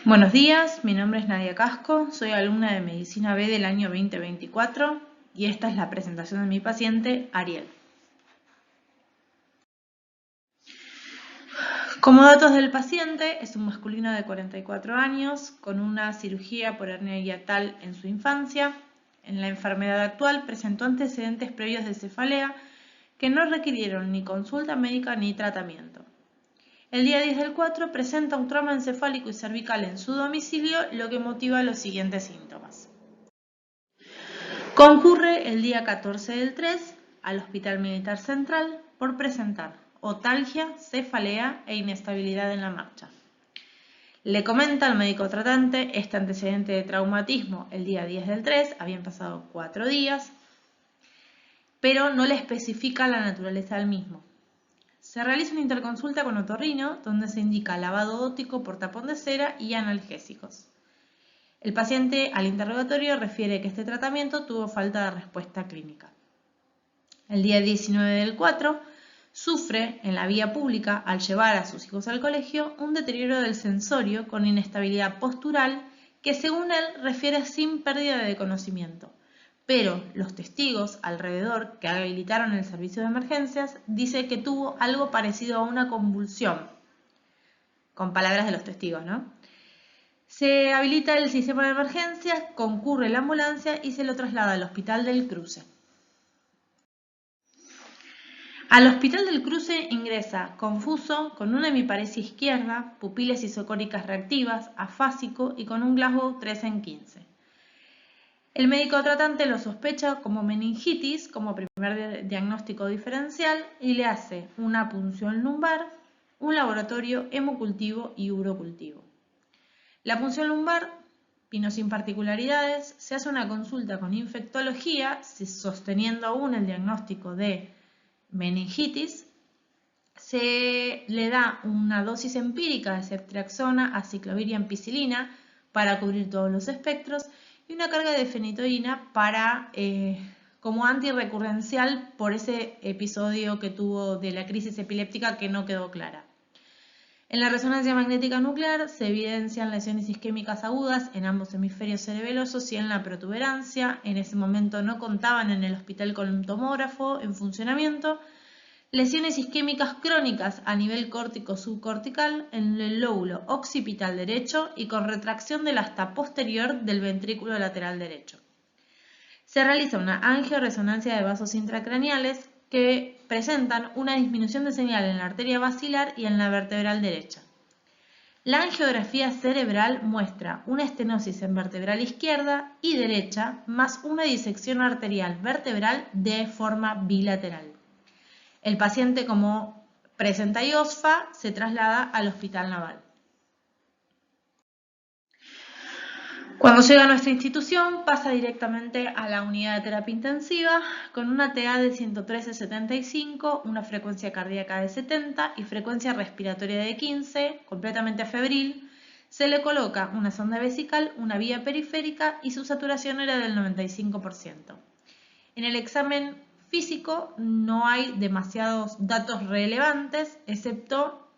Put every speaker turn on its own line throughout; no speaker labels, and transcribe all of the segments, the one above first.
Buenos días, mi nombre es Nadia Casco, soy alumna de Medicina B del año 2024 y esta es la presentación de mi paciente, Ariel. Como datos del paciente, es un masculino de 44 años con una cirugía por hernia hiatal en su infancia. En la enfermedad actual presentó antecedentes previos de cefalea que no requirieron ni consulta médica ni tratamiento. El día 10 del 4 presenta un trauma encefálico y cervical en su domicilio, lo que motiva los siguientes síntomas. Concurre el día 14 del 3 al Hospital Militar Central por presentar otalgia, cefalea e inestabilidad en la marcha. Le comenta al médico tratante este antecedente de traumatismo el día 10 del 3, habían pasado 4 días, pero no le especifica la naturaleza del mismo. Se realiza una interconsulta con otorrino, donde se indica lavado óptico por tapón de cera y analgésicos. El paciente al interrogatorio refiere que este tratamiento tuvo falta de respuesta clínica. El día 19 del 4 sufre en la vía pública, al llevar a sus hijos al colegio, un deterioro del sensorio con inestabilidad postural que según él refiere sin pérdida de conocimiento. Pero los testigos alrededor que habilitaron el servicio de emergencias dicen que tuvo algo parecido a una convulsión, con palabras de los testigos, ¿no? Se habilita el sistema de emergencias, concurre la ambulancia y se lo traslada al Hospital del Cruce. Al Hospital del Cruce ingresa confuso, con una hemiparesia izquierda, pupilas isocóricas reactivas, afásico y con un Glasgow 3 en 15. El médico tratante lo sospecha como meningitis, como primer diagnóstico diferencial, y le hace una punción lumbar, un laboratorio hemocultivo y urocultivo. La punción lumbar vino sin particularidades, se hace una consulta con infectología, sosteniendo aún el diagnóstico de meningitis, se le da una dosis empírica de ceftriaxona, aciclovir y ampicilina para cubrir todos los espectros y una carga de fenitoína para, como antirrecurrencial por ese episodio que tuvo de la crisis epiléptica que no quedó clara. En la resonancia magnética nuclear se evidencian lesiones isquémicas agudas en ambos hemisferios cerebelosos y en la protuberancia. En ese momento no contaban en el hospital con un tomógrafo en funcionamiento. Lesiones isquémicas crónicas a nivel córtico-subcortical en el lóbulo occipital derecho y con retracción del asta posterior del ventrículo lateral derecho. Se realiza una angioresonancia de vasos intracraneales que presentan una disminución de señal en la arteria basilar y en la vertebral derecha. La angiografía cerebral muestra una estenosis en vertebral izquierda y derecha, más una disección arterial vertebral de forma bilateral. El paciente, como presenta IOSFA, se traslada al Hospital Naval. Cuando llega a nuestra institución, pasa directamente a la unidad de terapia intensiva con una TA de 113/75, una frecuencia cardíaca de 70 y frecuencia respiratoria de 15, completamente febril. Se le coloca una sonda vesical, una vía periférica y su saturación era del 95%. En el examen físico no hay demasiados datos relevantes, excepto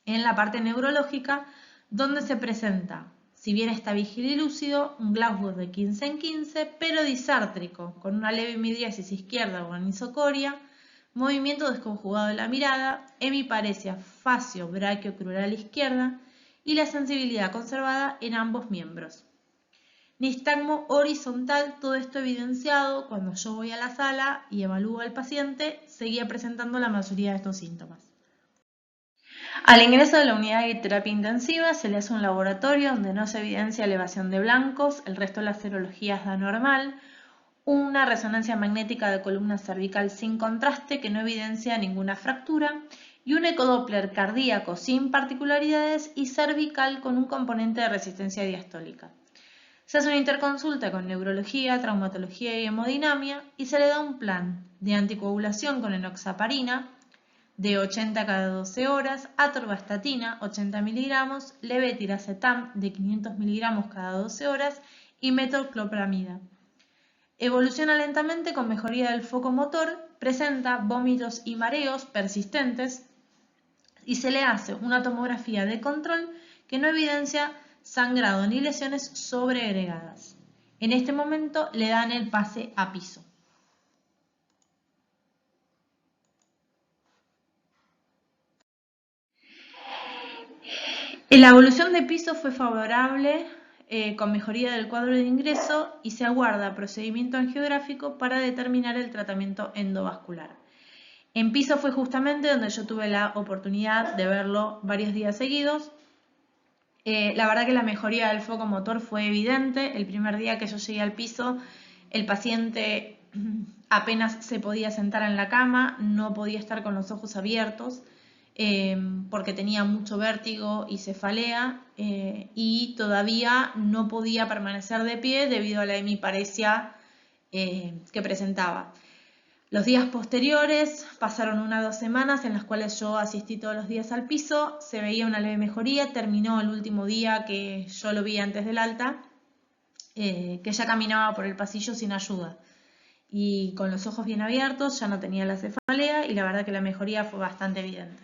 en la parte neurológica, donde se presenta, si bien está vigil y lúcido, un Glasgow de 15 en 15, pero disártrico, con una leve midriasis izquierda o anisocoria, movimiento desconjugado de la mirada, hemiparesia facio-brachiocrural izquierda y la sensibilidad conservada en ambos miembros. Nistagmo horizontal, todo esto evidenciado cuando yo voy a la sala y evalúo al paciente, seguía presentando la mayoría de estos síntomas. Al ingreso de la unidad de terapia intensiva se le hace un laboratorio donde no se evidencia elevación de blancos, el resto de las serologías da normal, una resonancia magnética de columna cervical sin contraste que no evidencia ninguna fractura y un ecodoppler cardíaco sin particularidades y cervical con un componente de resistencia diastólica. Se hace una interconsulta con neurología, traumatología y hemodinamia y se le da un plan de anticoagulación con enoxaparina de 80 cada 12 horas, atorvastatina 80 miligramos, levetiracetam de 500 miligramos cada 12 horas y metoclopramida. Evoluciona lentamente con mejoría del foco motor, presenta vómitos y mareos persistentes y se le hace una tomografía de control que no evidencia sangrado ni lesiones sobreagregadas. En este momento le dan el pase a piso. La evolución de piso fue favorable, con mejoría del cuadro de ingreso, y se aguarda procedimiento angiográfico para determinar el tratamiento endovascular. En piso fue justamente donde yo tuve la oportunidad de verlo varios días seguidos. La verdad que la mejoría del foco motor fue evidente. El primer día que yo llegué al piso, el paciente apenas se podía sentar en la cama, no podía estar con los ojos abiertos, porque tenía mucho vértigo y cefalea, y todavía no podía permanecer de pie debido a la hemiparesia que presentaba. Los días posteriores pasaron 1 o 2 semanas en las cuales yo asistí todos los días al piso, se veía una leve mejoría, terminó el último día que yo lo vi antes del alta, que ya caminaba por el pasillo sin ayuda y con los ojos bien abiertos, ya no tenía la cefalea y la verdad que la mejoría fue bastante evidente.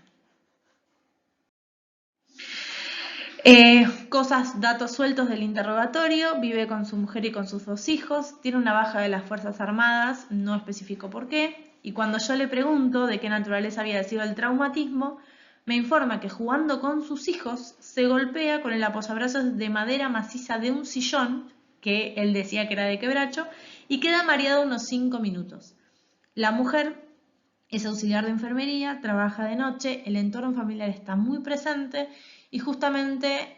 Datos sueltos del interrogatorio: vive con su mujer y con sus 2 hijos, tiene una baja de las Fuerzas Armadas, no especificó por qué, y cuando yo le pregunto de qué naturaleza había sido el traumatismo, me informa que jugando con sus hijos se golpea con el apoyabrazos de madera maciza de un sillón, que él decía que era de quebracho, y queda mareado unos 5 minutos. La mujer es auxiliar de enfermería, trabaja de noche, el entorno familiar está muy presente y justamente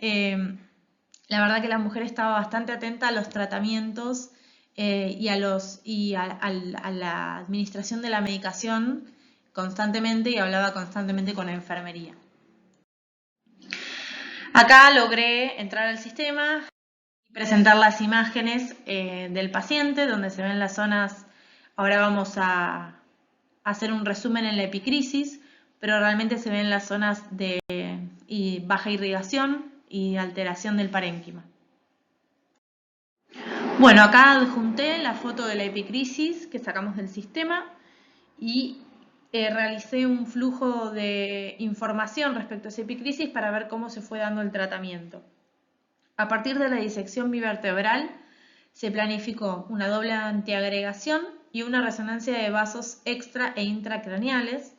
la verdad que la mujer estaba bastante atenta a los tratamientos y a la administración de la medicación constantemente, y hablaba constantemente con la enfermería. Acá logré entrar al sistema y presentar las imágenes del paciente, donde se ven las zonas. Ahora vamos a hacer un resumen en la epicrisis, pero realmente se ven las zonas de baja irrigación y alteración del parénquima. Bueno, acá adjunté la foto de la epicrisis que sacamos del sistema y realicé un flujo de información respecto a esa epicrisis para ver cómo se fue dando el tratamiento. A partir de la disección bivertebral se planificó una doble antiagregación y una resonancia de vasos extra e intracraneales,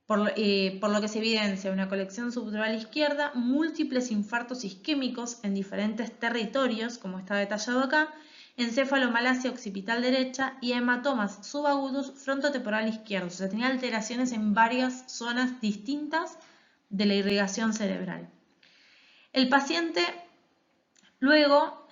por lo que se evidencia una colección subdural izquierda, múltiples infartos isquémicos en diferentes territorios, como está detallado acá, encefalomalacia occipital derecha y hematomas subagudos frontotemporal izquierdo. O sea, tenía alteraciones en varias zonas distintas de la irrigación cerebral. El paciente luego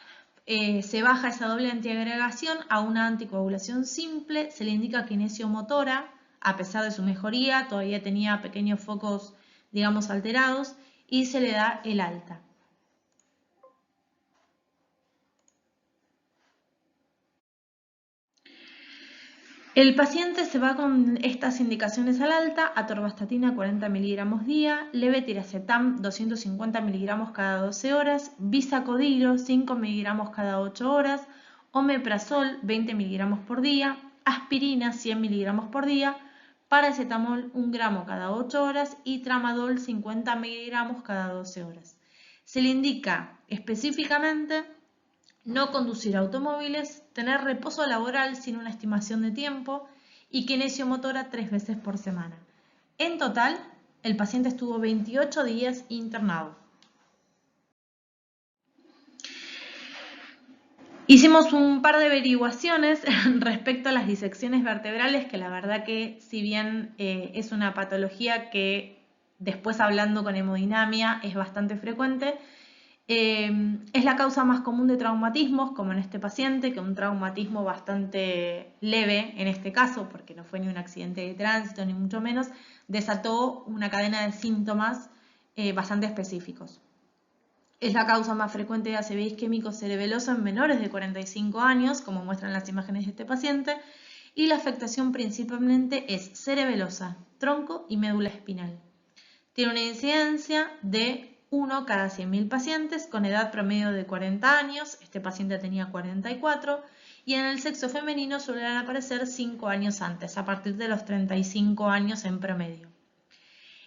se baja esa doble antiagregación a una anticoagulación simple, se le indica kinesiomotora. A pesar de su mejoría, todavía tenía pequeños focos, digamos, alterados, y se le da el alta. El paciente se va con estas indicaciones al alta: atorvastatina 40 miligramos día, levetiracetam 250 miligramos cada 12 horas, bisacodilo 5 miligramos cada 8 horas, omeprazol 20 miligramos por día, aspirina 100 miligramos por día, paracetamol 1 gramo cada 8 horas y tramadol 50 miligramos cada 12 horas. Se le indica específicamente no conducir automóviles, tener reposo laboral sin una estimación de tiempo y kinesiomotora 3 veces por semana. En total, el paciente estuvo 28 días internado. Hicimos un par de averiguaciones respecto a las disecciones vertebrales, que la verdad que, si bien es una patología que después, hablando con hemodinamia, es bastante frecuente, es la causa más común de traumatismos, como en este paciente, que un traumatismo bastante leve en este caso, porque no fue ni un accidente de tránsito ni mucho menos, desató una cadena de síntomas bastante específicos. Es la causa más frecuente de ACV isquémico cerebeloso en menores de 45 años, como muestran las imágenes de este paciente, y la afectación principalmente es cerebelosa, tronco y médula espinal. Tiene una incidencia de 1 cada 100.000 pacientes, con edad promedio de 40 años, este paciente tenía 44, y en el sexo femenino suelen aparecer 5 años antes, a partir de los 35 años en promedio.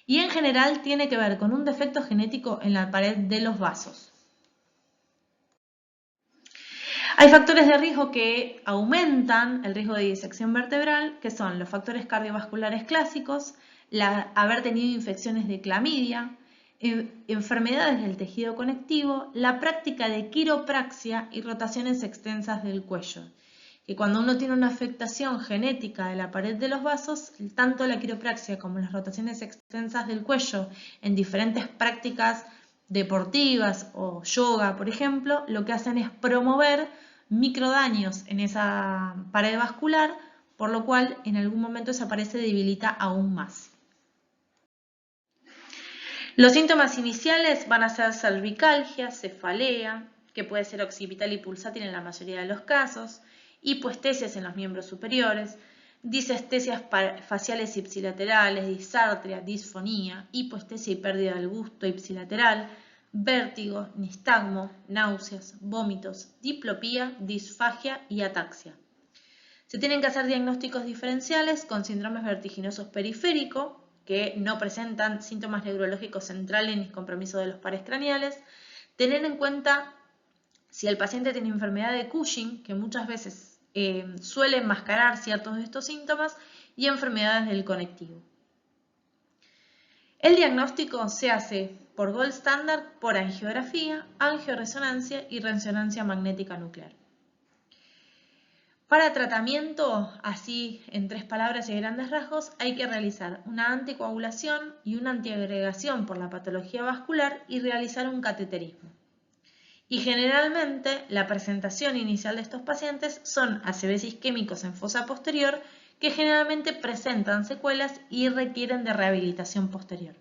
Y en general tiene que ver con un defecto genético en la pared de los vasos. Hay factores de riesgo que aumentan el riesgo de disección vertebral, que son los factores cardiovasculares clásicos, haber tenido infecciones de clamidia, enfermedades del tejido conectivo, la práctica de quiropraxia y rotaciones extensas del cuello. Que cuando uno tiene una afectación genética de la pared de los vasos, tanto la quiropraxia como las rotaciones extensas del cuello en diferentes prácticas deportivas o yoga, por ejemplo, lo que hacen es promover microdaños en esa pared vascular, por lo cual en algún momento esa pared se debilita aún más. Los síntomas iniciales van a ser cervicalgia, cefalea, que puede ser occipital y pulsátil en la mayoría de los casos, hipoestesias en los miembros superiores, disestesias faciales ipsilaterales, disartria, disfonía, hipoestesia y pérdida del gusto ipsilateral, vértigo, nistagmo, náuseas, vómitos, diplopía, disfagia y ataxia. Se tienen que hacer diagnósticos diferenciales con síndromes vertiginosos periféricos, que no presentan síntomas neurológicos centrales ni compromiso de los pares craneales. Tener en cuenta si el paciente tiene enfermedad de Cushing, que muchas veces suele enmascarar ciertos de estos síntomas, y enfermedades del conectivo. El diagnóstico se hace por gold standard por angiografía, angioresonancia y resonancia magnética nuclear. Para tratamiento, así en 3 palabras y grandes rasgos, hay que realizar una anticoagulación y una antiagregación por la patología vascular y realizar un cateterismo. Y generalmente la presentación inicial de estos pacientes son ACVs isquémicos en fosa posterior que generalmente presentan secuelas y requieren de rehabilitación posterior.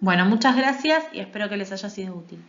Bueno, muchas gracias y espero que les haya sido útil.